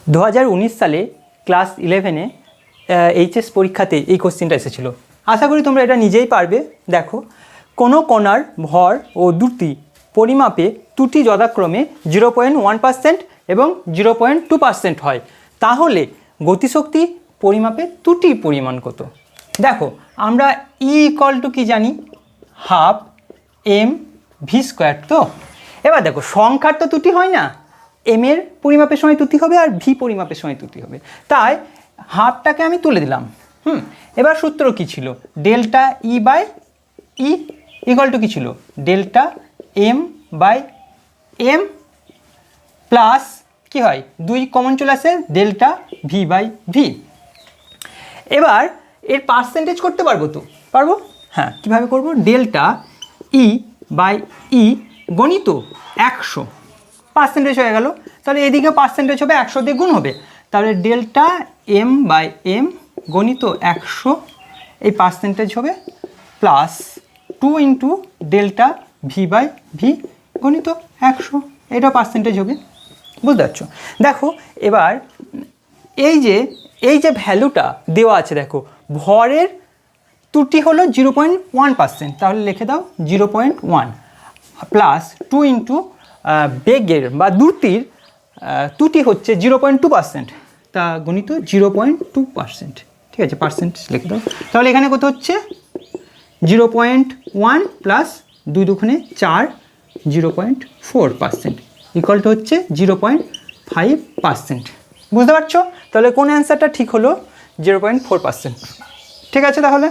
2019 সালে class 11-এ HS পরীক্ষাতে এই কোশ্চেনটা এসেছিল। আশা করি তোমরা এটা নিজেই পারবে। দেখো, কোনো কণার ভর ও দ্রুতি পরিমাপে ত্রুটি যথাক্রমে 0.1% এবং 0.2% হয়, তাহলে গতিশক্তি পরিমাপে ত্রুটির পরিমাণ কত? দেখো, আমরা ই ইকুয়াল টু কি জানি? Half M V square. তো এবার দেখো, সংখ্যার তো ত্রুটি হয় না, এম এর পরিমাপের সময় ত্রুটি হবে আর ভি পরিমাপের সময় ত্রুটি হবে, তাই হাফটাকে আমি তুলে দিলাম। এবার সূত্র কি ছিল? Delta E by E equal to কি ছিল? Delta M by M plus কি হয়, 2 কমন চলে আসে, ডেল্টা ভি বাই ভি। এবার এর পার্সেন্টেজ করতে পারবো তো? পারবো। হ্যাঁ, কীভাবে করবো? ডেল্টা ই বাই ই গণিত 100 পার্সেন্টেজ হয়ে গেল, তাহলে এদিকে পার্সেন্টেজ হবে 100 দিয়ে গুণ হবে, তাহলে ডেল্টা এম বাই এম গণিত 100 এই পার্সেন্টেজ হবে plus 2 into delta V by V গণিত 100, এটা পার্সেন্টেজ হবে। বুঝতে পারছো? দেখো, এবার এই যে ভ্যালুটা দেওয়া আছে, দেখো ভরের ত্রুটি হলো 0.1%, তাহলে লিখে দাও 0.1 প্লাস 2 ইন্টু বেগের বা দ্রুতির ত্রুটি হচ্ছে 0.2%, তা গণিত 0.2%। ঠিক আছে, পার্সেন্টেজ লিখে দাও। তাহলে এখানে কত হচ্ছে? 0.1 প্লাস 2 দুগুণে 4, 0.4% ইকুয়াল টু হচ্ছে 0.5%। বুঝতে পারছো? তাহলে কোন অ্যান্সারটা ঠিক হলো? 0.4%। ঠিক আছে তাহলে।